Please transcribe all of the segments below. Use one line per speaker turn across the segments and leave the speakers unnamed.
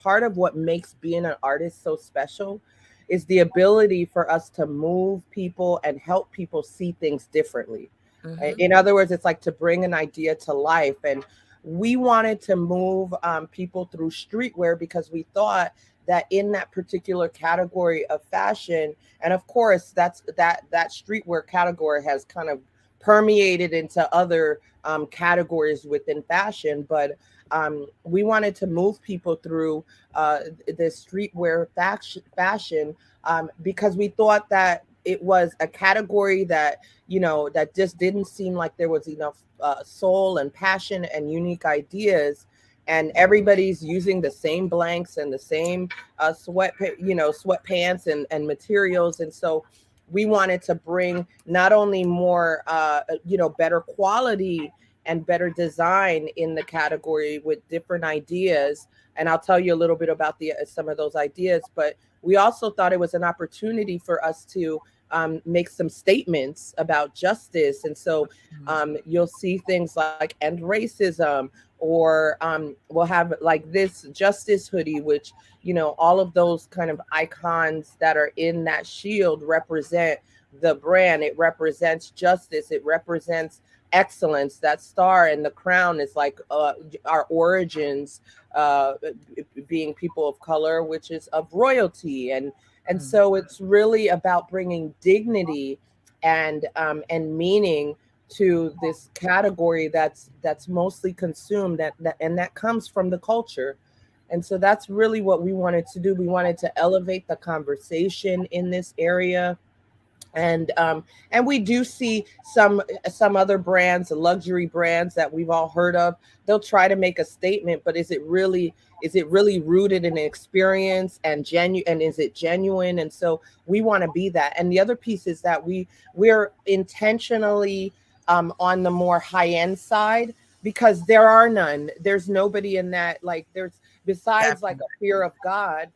part of what makes being an artist so special is the ability for us to move people and help people see things differently.
Mm-hmm.
In other words, it's like to bring an idea to life. And we wanted to move people through streetwear because we thought that in that particular category of fashion, and of course, that streetwear category has kind of permeated into other categories within fashion, but we wanted to move people through the streetwear fashion because we thought that it was a category that that just didn't seem like there was enough soul and passion and unique ideas, and everybody's using the same blanks and the same sweatpants and materials. And so we wanted to bring not only more better quality and better design in the category with different ideas, and I'll tell you a little bit about the some of those ideas, but we also thought it was an opportunity for us to make some statements about justice. And so you'll see things like end racism, or we'll have like this justice hoodie, which, all of those kind of icons that are in that shield represent the brand. It represents justice. It represents excellence. That star and the crown is like our origins, uh, being people of color, which is of royalty. And so it's really about bringing dignity and meaning to this category that's mostly consumed, and that comes from the culture. And so that's really what we wanted to do. We wanted to elevate the conversation in this area. And we do see some other brands, luxury brands that we've all heard of. They'll try to make a statement, but is it really rooted in experience and genuine, and is it genuine? And so we want to be that. And the other piece is that we're intentionally on the more high end side, because there are none. There's nobody in that, like, there's, besides like a fear of God,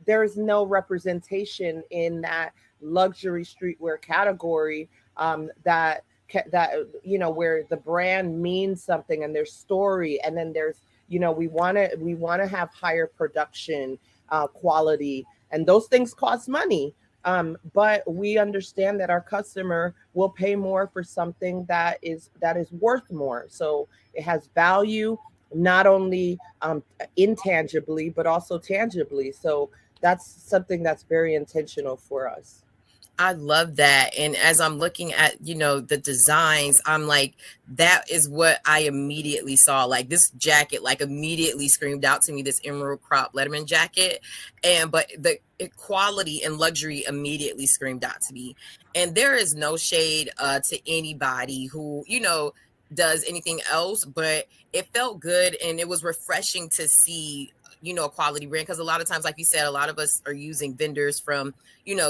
there's no representation in that luxury streetwear category, that where the brand means something and there's story, and then there's, we want to have higher production quality, and those things cost money. But we understand that our customer will pay more for something that is worth more. So it has value, not only intangibly but also tangibly. So that's something that's very intentional for us.
I love that. And as I'm looking at, the designs, I'm like, that is what I immediately saw. Like this jacket, like immediately screamed out to me, this emerald crop Letterman jacket. But the quality and luxury immediately screamed out to me. And there is no shade to anybody who, does anything else, but it felt good and it was refreshing to see a quality brand, because a lot of times, like you said, a lot of us are using vendors from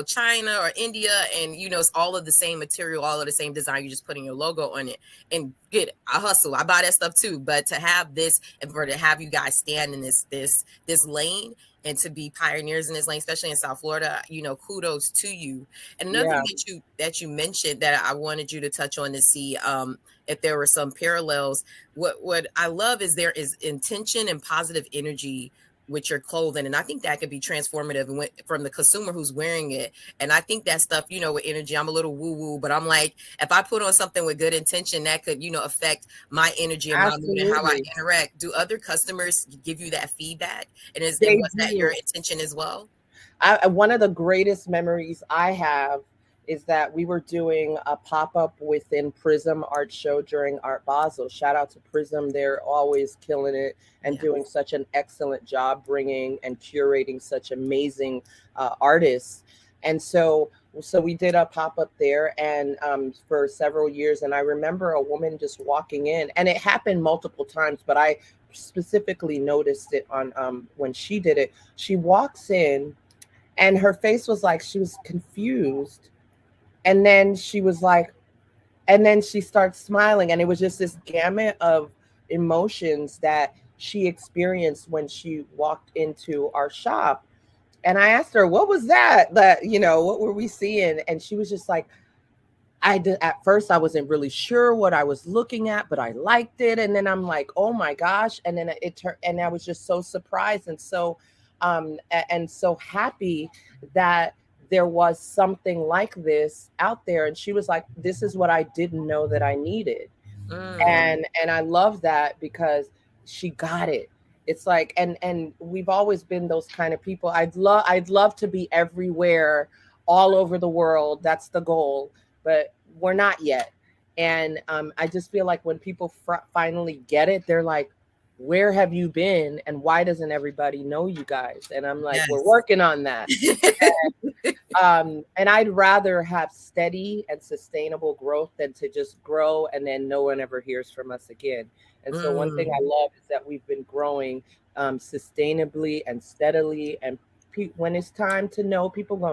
China or India, and it's all of the same material, all of the same design. You're just putting your logo on it, and good, I hustle, I buy that stuff too. But to have this, and for to have you guys stand in this lane, and to be pioneers in this lane, especially in South Florida, kudos to you. And another
Yeah.
thing that you mentioned that I wanted you to touch on to see if there were some parallels. What I love is there is intention and positive energy with your clothing, and I think that could be transformative from the consumer who's wearing it. And I think that stuff, with energy, I'm a little woo woo, but I'm like, if I put on something with good intention, that could affect my energy and my mood and how I
Absolutely.
interact. Do other customers give you that feedback, and
They
was that your
do.
intention as well?
One of the greatest memories I have is that we were doing a pop-up within Prism Art Show during Art Basel. Shout out to Prism. They're always killing it and
Yeah.
doing such an excellent job bringing and curating such amazing artists. And so we did a pop-up there, and for several years. And I remember a woman just walking in, and it happened multiple times, but I specifically noticed it on when she did it. She walks in, and her face was like she was confused, and then she was like, and then she starts smiling, and it was just this gamut of emotions that she experienced when she walked into our shop. And I asked her, what was that, what were we seeing? And she was just like, I did at first I wasn't really sure what I was looking at, but I liked it. And then I'm like, oh my gosh. And then it turned, and I was just so surprised and so and so happy that there was something like this out there. And she was like, this is what I didn't know that I needed.
Mm.
And I love that because she got it. It's like, and we've always been those kind of people. I'd love to be everywhere, all over the world. That's the goal, but we're not yet. And I just feel like when people finally get it, they're like, where have you been and why doesn't everybody know you guys? And I'm like, we're
Yes.
working on that. And I'd rather have steady and sustainable growth than to just grow and then no one ever hears from us again. And so one thing I
Mm.
love is that we've been growing sustainably and steadily. And when it's time to know, people going